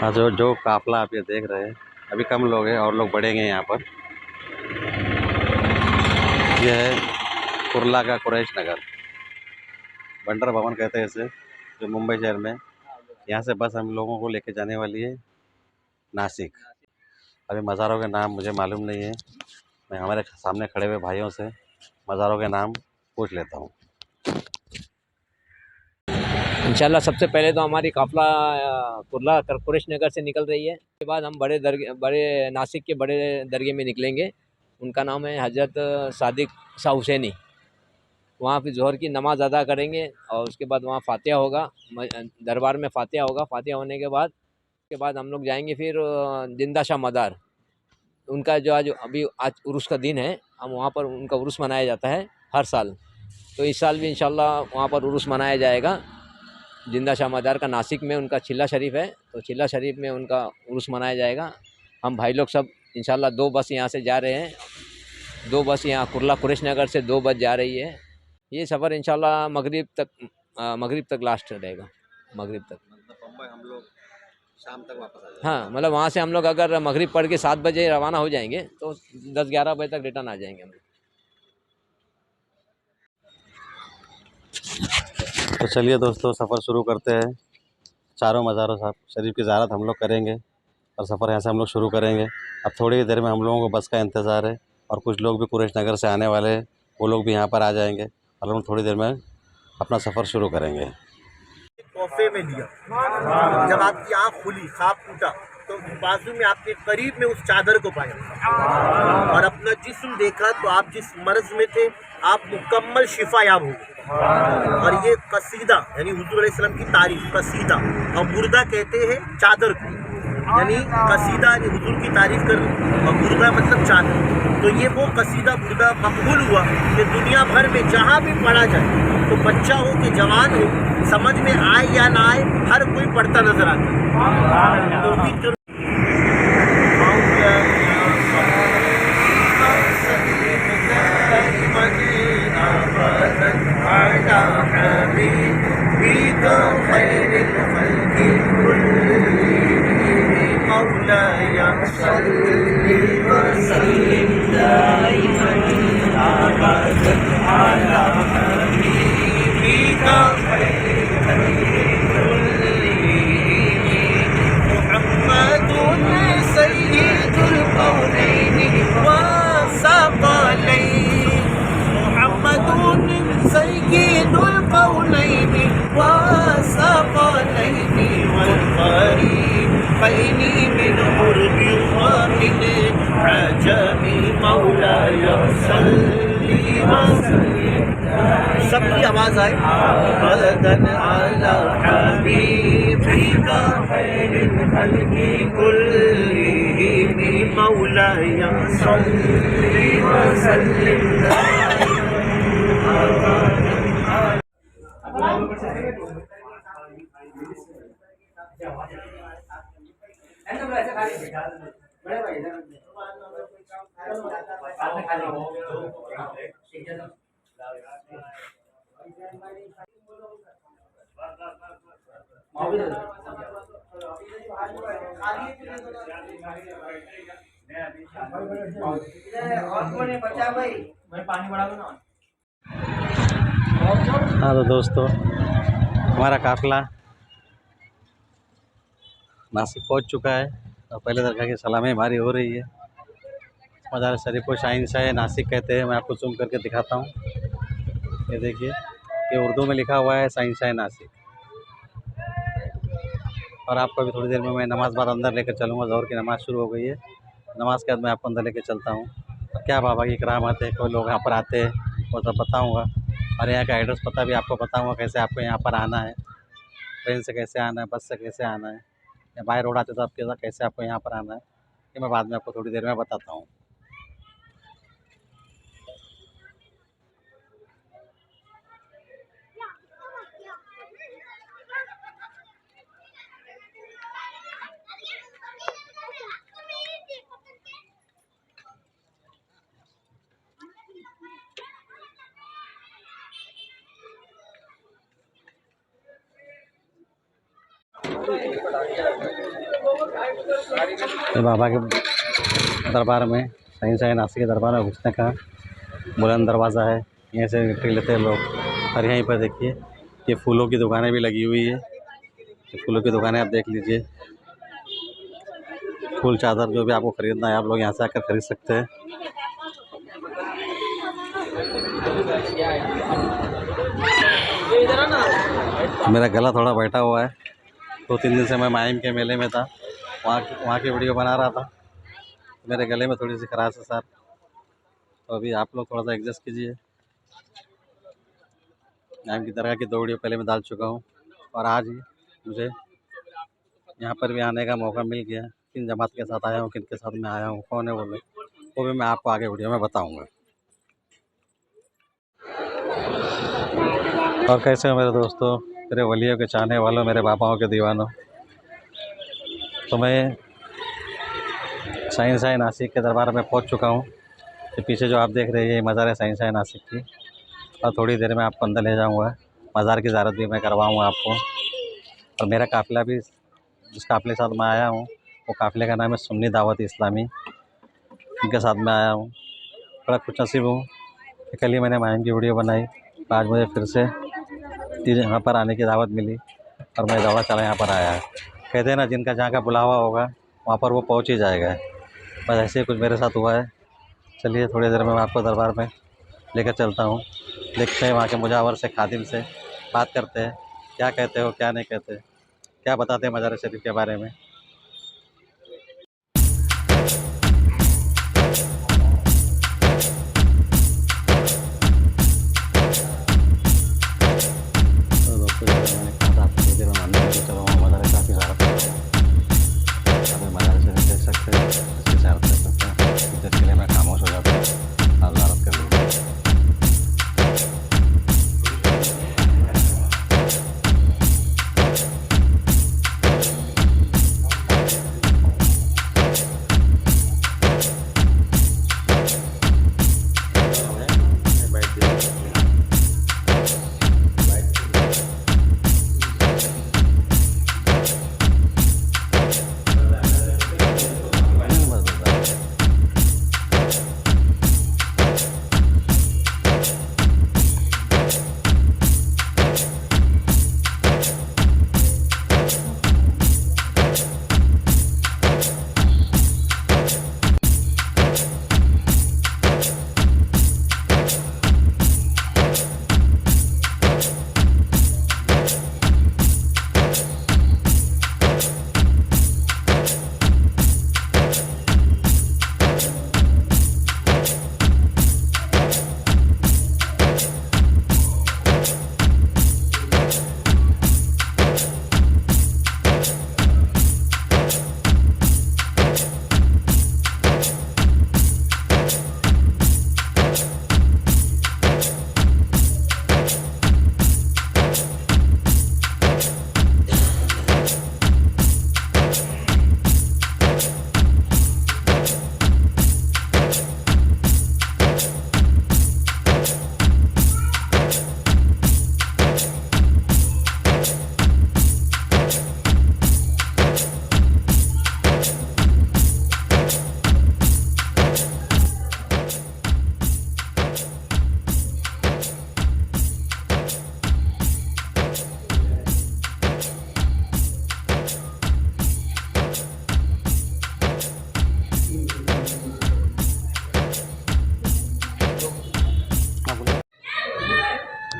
हाँ, जो काफिला आप ये देख रहे हैं, अभी कम लोग हैं और लोग बढ़ेंगे यहाँ पर। यह है कुर्ला का कुरैश नगर, बंडर भवन कहते हैं इसे, जो मुंबई शहर में। यहाँ से बस हम लोगों को लेके जाने वाली है नासिक। अभी मज़ारों के नाम मुझे मालूम नहीं है, मैं हमारे सामने खड़े हुए भाइयों से मज़ारों के नाम पूछ लेता हूँ। इंशाल्लाह सबसे पहले तो हमारी काफ़िला कुर्ला कुरैश नगर से निकल रही है। उसके बाद हम बड़े नासिक के बड़े दरगाह में निकलेंगे। उनका नाम है हज़रत सादिक शाह हुसैनी। वहाँ पे ज़ोहर की नमाज़ अदा करेंगे और उसके बाद वहाँ फ़ातिहा होगा, दरबार में फ़ातिहा होगा। फ़ातिहा होने के बाद हम लोग जाएंगे फिर जिंदा शाह मदार। उनका जो आज उर्स का दिन है, हम वहाँ पर उनका उर्स मनाया जाता है हर साल। तो इस साल भी इंशाल्लाह वहाँ पर उर्स मनाया जाएगा। जिंदा शाह मदार का नासिक में उनका चिल्ला शरीफ है, तो चिल्ला शरीफ में उनका उर्स मनाया जाएगा। हम भाई लोग सब इंशाल्लाह 2 बस यहाँ से जा रहे हैं। 2 बस यहाँ कुर्ला कुरैश नगर से 2 बस जा रही है। ये सफ़र इंशाल्लाह मगरिब तक लास्ट रहेगा, मगरिब तक। मुंबई हम लोग शाम तक वापस आ जाएंगे। हाँ, मतलब वहाँ से हम लोग अगर मगरिब पढ़ के 7 बजे रवाना हो जाएंगे तो 10-11 बजे तक रिटर्न आ जाएंगे हम लोग। तो चलिए दोस्तों, सफ़र शुरू करते हैं। चारों मज़ारों साहब शरीफ की ज़ियारत हम लोग करेंगे और सफ़र यहाँ से हम लोग शुरू करेंगे। अब थोड़ी ही देर में हम लोगों को बस का इंतज़ार है और कुछ लोग भी कुरैश नगर से आने वाले हैं, वो लोग भी यहाँ पर आ जाएंगे और हम थोड़ी देर में अपना सफ़र शुरू करेंगे। तोहफे में दिया, जब आपकी आँख खुली, ख्वाब टूटा, तो बाजू में आपके करीब में उस चादर को पाया और अपना जिस्म देखा तो आप जिस मर्ज में थे आप मुकम्मल शिफा याब हो गए। और ये कसीदा यानी हुजूर अलैहिस्सलाम की तारीफ, कसीदा और बुर्दा कहते हैं चादर को, यानी कसीदा यानी हुजूर की तारीफ कर और बुर्दा मतलब चादर। तो ये वो कसीदा बुर्दा मकबूल हुआ कि दुनिया भर में जहाँ भी पढ़ा जाए, तो बच्चा हो कि जवान हो, समझ में आए या ना आए, हर कोई पढ़ता नजर आता है। तो उम्मीद करूँ सबकी आवाज आए। बदन आला हबीबिका खैरिल खल्क़ि कुल्लिहिम मौलाया सल्ली व सल्लिम हाँ तो दोस्तों, हमारा काफ़िला नासिक पहुँच चुका है और पहले दरगाह की सलामी हमारी हो रही है। मज़ार शरीफ को शाह नासिक कहते हैं। मैं आपको जूम करके दिखाता हूँ, ये देखिए, ये उर्दू में लिखा हुआ है शाह नासिक। और आपको अभी थोड़ी देर में मैं नमाज़ बाद अंदर लेकर चलूँगा। ज़ोहर की नमाज़ शुरू हो गई है, नमाज़ के बाद मैं आपको अंदर लेकर चलता हूँ और क्या बाबा की करामात है, कोई लोग यहाँ पर आते हैं वो सब बताऊँगा और यहाँ का एड्रेस पता भी आपको बताऊँगा, कैसे आपको यहाँ पर आना है, ट्रेन से कैसे आना है, बस से कैसे आना है, या बाय रोड आते तो आपके साथ कैसे आपको यहाँ पर आना है, ये मैं बाद में आपको थोड़ी देर में बताता हूँ। ये बाबा के दरबार में, शहंशाह नासिक के दरबार में घुसने का बुलंद दरवाज़ा है, यहीं से एंट्री लेते हैं लोग। और यहीं पर देखिए ये फूलों की दुकानें भी लगी हुई है, ये फूलों की दुकानें आप देख लीजिए। फूल चादर जो भी आपको ख़रीदना है आप लोग यहाँ से आकर ख़रीद सकते हैं। मेरा गला थोड़ा बैठा हुआ है, 2-3 दिन से मैं माहिम के मेले में था, वहाँ की वीडियो बना रहा था, मेरे गले में थोड़ी सी खराश है सर, तो अभी आप लोग थोड़ा सा एडजस्ट कीजिए। माहिम की दरगाह की 2 वीडियो पहले मैं डाल चुका हूँ और आज ही मुझे यहाँ पर भी आने का मौका मिल गया। किन जमात के साथ आया हूँ, किन के साथ मैं आया हूँ, कौन है वो लोग, वो भी मैं आपको आगे वीडियो में बताऊँगा। और कैसे हो मेरे दोस्तों, मेरे वलियों के चाहने वालों, मेरे बाबाओं के दीवानों। तो मैं शहंशाह नासिक के दरबार में पहुंच चुका हूं। ये पीछे जो आप देख रहे हैं ये मज़ार है शहंशाह नासिक की, और थोड़ी देर में आपको अंदर ले जाऊंगा, मज़ार की ज़ियारत भी मैं करवाऊंगा आपको। और मेरा काफ़िला भी, जिस काफ़िले के साथ मैं आया हूँ वो काफ़िले का नाम है सुन्नी दावत इस्लामी, उनके साथ मैं आया हूँ। बड़ा खुश नसीब हूँ कि कल ही मैंने माहिम की वीडियो बनाई, आज मुझे फिर से यहाँ पर आने की दावत मिली और मैं दौड़ा चला यहाँ पर आया है। कहते हैं ना, जिनका जहाँ का बुलावा होगा वहाँ पर वो पहुँच ही जाएगा। बस ऐसे ही कुछ मेरे साथ हुआ है। चलिए थोड़ी देर में मैं आपको दरबार में लेकर चलता हूँ, देखते हैं वहाँ के मुजावर से, खादिम से बात करते हैं, क्या कहते हो क्या नहीं कहते, क्या बताते हैं मज़ार शरीफ के बारे में। तो दोस्तों जैसे मैंने कहा था आपको, देर में मानने को चलो वहाँ मज़ार काफ़ी ज़्यादा मज़ार शरीफ देख सकते हैं, अच्छी ज़्यारत कर सकते हैं। इसके लिए मैं खामोश हो जाता हूँ, आप ज़्यारत कर लीजिए।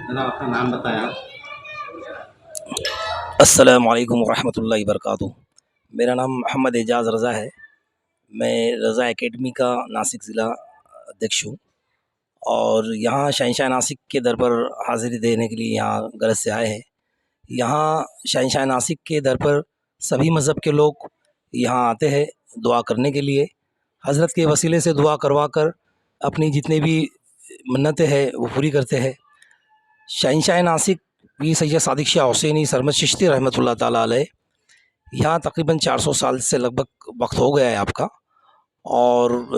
जनाब अपना नाम बताया। अस्सलामु अलैकुम वरहमतुल्लाहि वबरकातुहू। मेरा नाम मोहम्मद एजाज़ रज़ा है। मैं रज़ा एकेडमी का नासिक ज़िला अध्यक्ष हूँ और यहाँ शहंशाह नासिक के दर पर हाज़िरी देने के लिए यहाँ गरज से आए हैं। यहाँ शहंशाह नासिक के दर पर सभी मज़हब के लोग यहाँ आते हैं दुआ करने के लिए। हज़रत के वसीले से दुआ करवा कर अपनी जितनी भी मन्नतें हैं वो पूरी करते हैं। शहंशाह नासिक पीर सैयद सादिक शाह हुसैनी सरमद चिश्ती रहमतुल्लाह ताला अलैह, यहाँ तकरीबन 400 साल से लगभग वक्त हो गया है आपका। और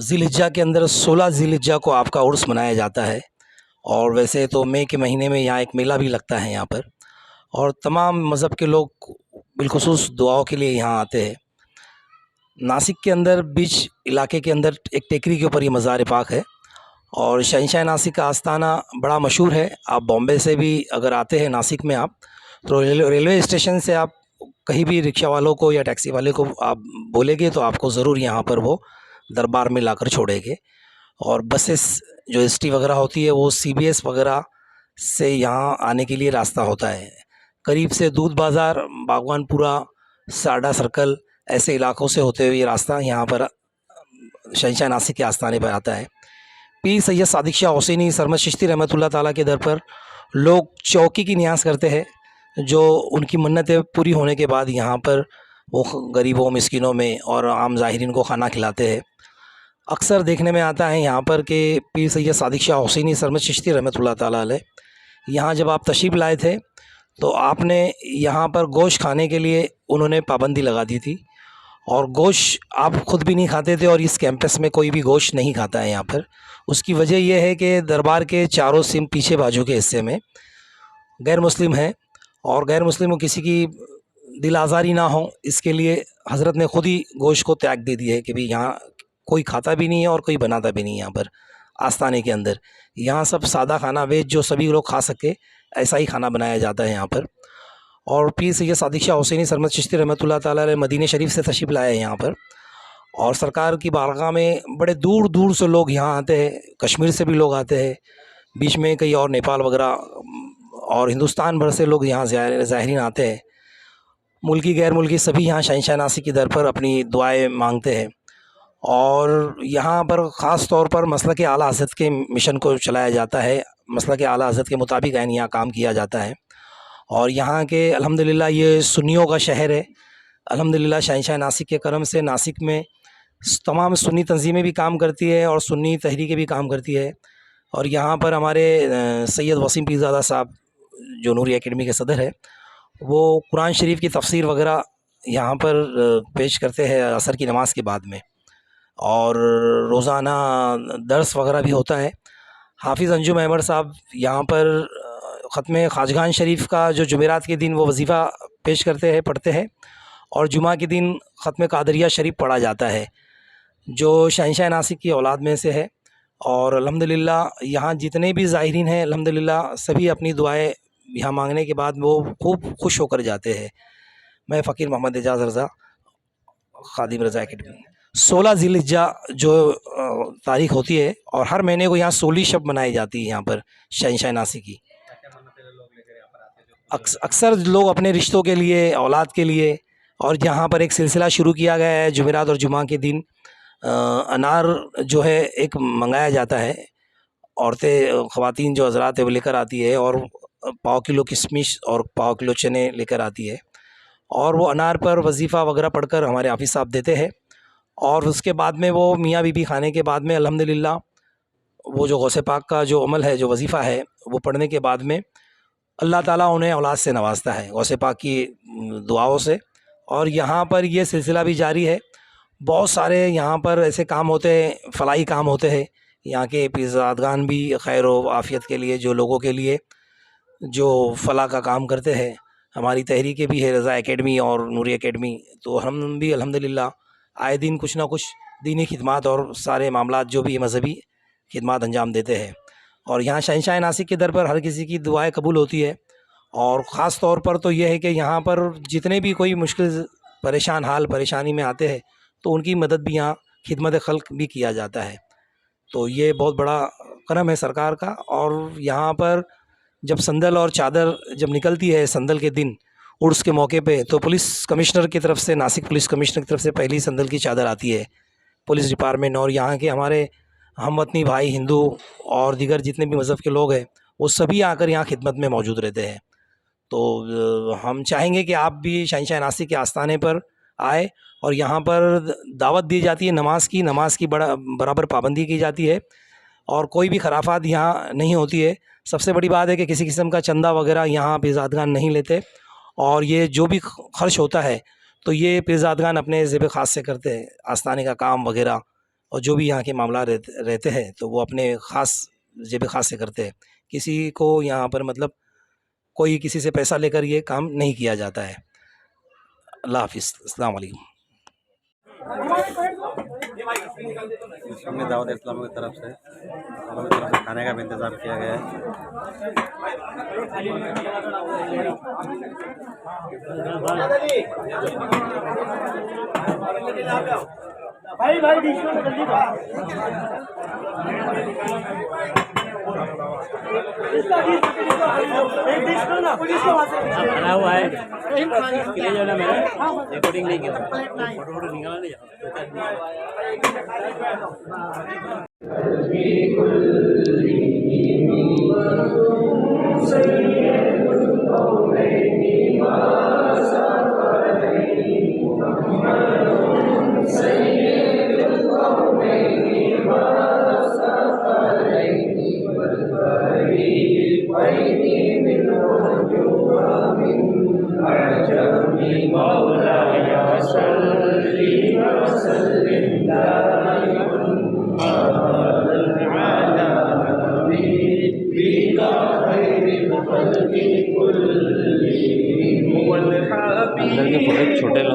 ज़िलहिज्जा के अंदर 16 ज़िलहिज्जा को आपका उर्स मनाया जाता है। और वैसे तो मई के महीने में यहाँ एक मेला भी लगता है यहाँ पर, और तमाम मज़हब के लोग बिलखुसूस दुआओं के लिए यहाँ आते हैं। नासिक के अंदर बीच इलाके के अंदर एक टेकरी के ऊपर ये मज़ार पाक है और शहंशाह नासिक का आस्थाना बड़ा मशहूर है। आप बॉम्बे से भी अगर आते हैं नासिक में आप, तो रेलवे स्टेशन से आप कहीं भी रिक्शा वालों को या टैक्सी वाले को आप बोलेंगे तो आपको ज़रूर यहाँ पर वो दरबार में लाकर छोड़ेंगे। और बसेस जो एसटी वगैरह होती है वो सीबीएस वगैरह से यहाँ आने के लिए रास्ता होता है। करीब से दूध बाज़ार, बागवानपुरा, साडा सर्कल ऐसे इलाकों से होते हुए ये रास्ता यहाँ पर शहंशाह नासिक के आस्थाने पर आता है। पीर सैयद सादिक शाह हुसैनी सरमद चिश्ती रहमतुल्लाह ताला के दर पर लोग चौकी की न्यास करते हैं, जो उनकी मन्नतें पूरी होने के बाद यहाँ पर वो गरीबों, मिस्किनों में और आम ज़ाहिरीन को खाना खिलाते हैं। अक्सर देखने में आता है यहाँ पर कि पीर सैयद सादिक शाह हुसैनी सरमद चिश्ती रहमतुल्लाह ताला अलैह यहाँ जब आप तशरीफ़ लाए थे तो आपने यहाँ पर गोश्त खाने के लिए उन्होंने पाबंदी लगा दी थी और गोश्त आप ख़ुद भी नहीं खाते थे और इस कैंपस में कोई भी गोश्त नहीं खाता है यहाँ पर। उसकी वजह यह है कि दरबार के चारों सिम पीछे बाजू के हिस्से में गैर मुस्लिम हैं और गैर मुस्लिम को किसी की दिल आज़ारी ना हो, इसके लिए हज़रत ने ख़ुद ही गोश्त को त्याग दे दिया है कि भाई यहाँ कोई खाता भी नहीं है और कोई बनाता भी नहीं है। यहाँ पर आस्थाने के अंदर यहाँ सब सादा खाना, वेज जो सभी लोग खा सके ऐसा ही खाना बनाया जाता है यहाँ पर। और पीर सैयद सादिक शाह हुसैनी सरमद चिश्ती रहमतुल्लाह ताला अलैह मदीने शरीफ से तशरीफ़ लाए हैं यहाँ पर और सरकार की बारगाह में बड़े दूर दूर से लोग यहाँ आते हैं। कश्मीर से भी लोग आते हैं, बीच में कई और नेपाल वगैरह और हिंदुस्तान भर से लोग यहाँ ज़ाहिरीन आते हैं। मुल्की गैर मुल्की सभी यहाँ शहंशाह नासिक की दर पर अपनी दुआएं मांगते हैं और यहाँ पर ख़ास तौर पर मसलक आला हज़रत के मिशन को चलाया जाता है। मसलक आला हज़रत के मुताबिक यहाँ काम किया जाता है और यहाँ के अल्हम्दुलिल्लाह ये सुन्नियों का शहर है। अल्हम्दुलिल्लाह शहंशाह नासिक के करम से नासिक में तमाम सुन्नी तंजीमें भी काम करती है और सुन्नी तहरीकें भी काम करती है। और यहाँ पर हमारे सैयद वसीम पीरज़ादा साहब जो नूरी एकेडमी के सदर है, वो कुरान शरीफ की तफसीर वगैरह यहाँ पर पेश करते हैं असर की नमाज़ के बाद में और रोज़ाना दर्स वगैरह भी होता है। हाफिज़ अंजुम अहमद साहब यहाँ पर ख़त्म ख़ाजगान शरीफ का जो जुमेरात के दिन वो वजीफ़ा पेश करते हैं, पढ़ते हैं और जुमा के दिन ख़त्म कादरिया शरीफ पढ़ा जाता है जो शहंशाह नासिक की औलाद में से है। और अल्हम्दुलिल्लाह यहाँ जितने भी ज़ाहिरीन हैं अल्हम्दुलिल्लाह सभी अपनी दुआएं यहाँ मांगने के बाद वो खूब खुश होकर जाते हैं। मैं फ़कीर मोहम्मद एजाज़ रज़ा, खादिम रज़ा एकेडमी। 16 ज़िलहिज्जा जो तारीख़ होती है और हर महीने को यहाँ 16 शब मनाई जाती है यहाँ पर शहंशाह नासिक की। अक्सर लोग अपने रिश्तों के लिए, औलाद के लिए, और यहाँ पर एक सिलसिला शुरू किया गया है जुमेरात और जुमा के दिन अनार जो है एक मंगाया जाता है। औरतें, ख़वातीन जो हज़रात है वो लेकर आती है और पाव किलो किशमिश और पाव किलो चने लेकर आती है और वो अनार पर वजीफ़ा वगैरह पढ़कर हमारे हाफिज़ साहब देते हैं और उसके बाद में वो मियाँ बीबी खाने के बाद में अल्हम्दुलिल्लाह वो जो गौसे पाक का जो अमल है, जो वजीफ़ा है, वो पढ़ने के बाद में अल्लाह ताला उन्हें औलाद से नवाजता है गौसे पाक की दुआओं से। और यहाँ पर ये सिलसिला भी जारी है। बहुत सारे यहाँ पर ऐसे काम होते हैं, फलाही काम होते हैं। यहाँ के पीरज़ादगान भी खैर व आफ़ियत के लिए, जो लोगों के लिए जो फलाह का काम करते हैं, हमारी तहरीकें भी है रज़ा एकेडमी और नूरी एकेडमी, तो हम भी अल्हम्दुलिल्लाह आए दिन कुछ ना कुछ दीनी खिदमात और सारे मामलात जो भी मज़हबी खिदमात अंजाम देते हैं। और यहाँ शहंशाह नासिक के दर पर हर किसी की दुआएं कबूल होती है और ख़ास तौर पर तो यह है कि यहाँ पर जितने भी कोई मुश्किल परेशान हाल परेशानी में आते हैं तो उनकी मदद भी यहाँ खिदमत खल्क भी किया जाता है। तो ये बहुत बड़ा करम है सरकार का। और यहाँ पर जब संदल और चादर जब निकलती है संदल के दिन उर्स के मौके पे, तो पुलिस कमिश्नर की तरफ से, नासिक पुलिस कमिश्नर की तरफ से पहली संदल की चादर आती है पुलिस डिपार्टमेंट, और यहाँ के हमारे हमवतनी भाई हिंदू और दीगर जितने भी मज़हब के लोग हैं वो सभी आकर यहाँ खिदमत में मौजूद रहते हैं। तो हम चाहेंगे कि आप भी शहंशाह नासिक के आस्थाने पर आए और यहाँ पर दावत दी जाती है नमाज की बराबर पाबंदी की जाती है और कोई भी खराफात यहाँ नहीं होती है। सबसे बड़ी बात है कि किसी किस्म का चंदा वगैरह यहाँ पीरज़ादगान नहीं लेते और ये जो भी खर्च होता है तो ये पीरज़ादगान अपने ज़ेब ख़ास से करते हैं। आस्थाने का काम वगैरह और जो भी यहाँ के मामला रहते हैं तो वो अपने ख़ास ज़ेब ख़ास से करते हैं। किसी को यहाँ पर मतलब कोई किसी से पैसा लेकर ये काम नहीं किया जाता है। अल्लाह हाफिज़, अस्सलाम वालेकुम। इस्लामी दावत इस्लाम की तरफ से खाने का भी इंतज़ाम किया गया है। बना हुआ है इसलिए जो है मैंने रिकॉर्डिंग नहीं किया, फोटो वोटो निकाला नहीं अंदर के फोटो छोटे लो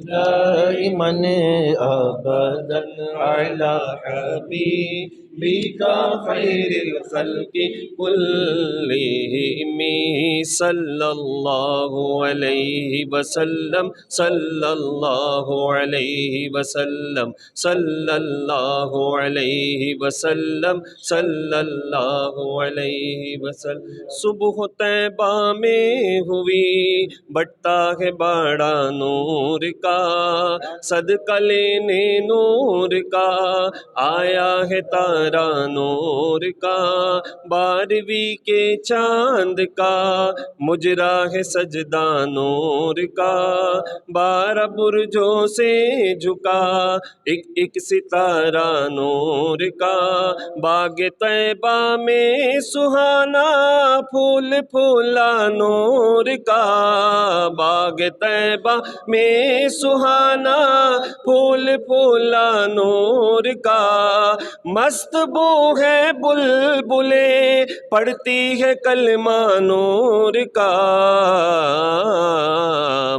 दाइमन अबदन अला हबीबिका खैरिल खल्क़ि कुल्लिहिम सल्लल्लाहु अलैहि वसल्लम सल्लल्लाहु अलैहि वसल्लम सल्लल्लाहु अलैहि वसल्लम सल्लल्लाहु अलैहि वसल्लम। सुबह तैबा में हुई बटता है बड़ा नूर का, सदका लेने नूर का आया है तारा नूर का, 12वीं के चांद का मुजरा है सजदा नूर का, 12 बुर्जों से झुका एक एक सितारा नूर का, बाग तैबा में सुहाना फूल फूला नूर का, बाग तैबा में सुहाना फूल फूला नूर का, मस्त बू है बुलबुले पढ़ती है कलमा नूर का,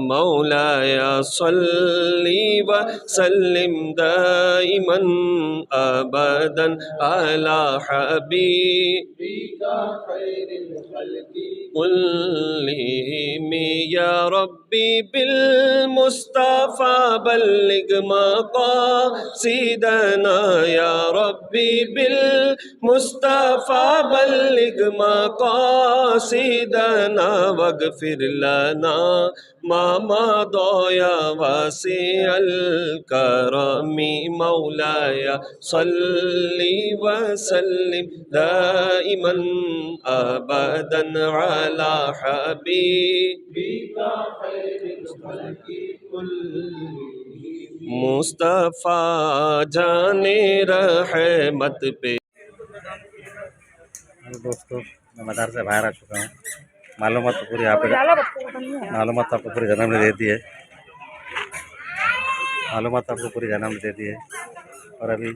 मौलाया सल्ली व सल्लिम दाइमन अबदन अला हबीबिका खैरिल खल्क़ि कुल्लिहिम या रब्बी बिल मुस्तफ़ा बल्लिग मक़ासिदना या रब्बी बिल मुस्तफ़ा बल्लिग मक़ासिदना वग़फ़िर लना मा मदा वासिअल करमी मौलाया सल्ली व सल्लिम दाइमन अबदन अला हबीबिका खैरिल खल्क़ि कुल्लिहिम मुस्तफ़ा जाने रहमत पे। दोस्तों मैं मदार से बाहर आ चुका हूँ। मालूमात तो पूरी आपको पूरी जन्म ने दे दी है, मालूमात आपको पूरी जन्म ने दे दी है। और अभी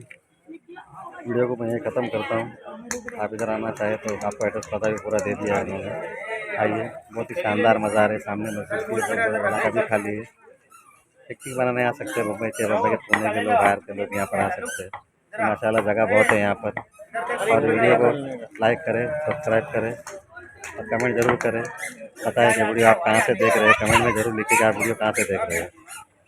वीडियो को मैं यहीं ख़त्म करता हूँ। आप इधर आना चाहे तो आपको एड्रेस पता भी पूरा दे दिया है उन्होंने। आइए, बहुत ही शानदार मज़ार है, सामने मस्जिद बना कभी खाली है। पिकनिक बनाने आ सकते हैं, मुंबई के पुणे के लोग, बाहर के लोग यहाँ पर आ सकते हैं। तो माशाल्लाह जगह बहुत है यहाँ पर। और वीडियो को लाइक करें, सब्सक्राइब करें और कमेंट ज़रूर करें। बताएं कि वीडियो आप कहाँ से देख रहे हैं, कमेंट में ज़रूर लिखिए कि आप वीडियो कहाँ से देख रहे हैं,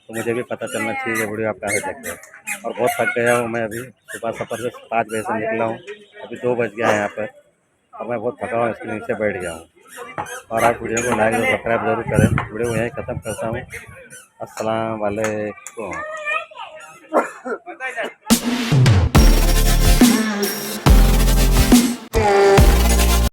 तो मुझे भी पता चलना चाहिए कि वीडियो आप कहाँ से देख रहे हैं। और बहुत थक गया हूँ मैं, अभी सुबह सफ़र से 5 बजे से निकला हूँ, अभी 2 बज गया है यहाँ पर और मैं बहुत थका हूँ, इसके नीचे बैठ गया हूँ। और आप वीडियो को लाइक और सब्सक्राइब ज़रूर करें। वीडियो को यहीं ख़त्म करता हूँ। अस्सलाम वालेकुम।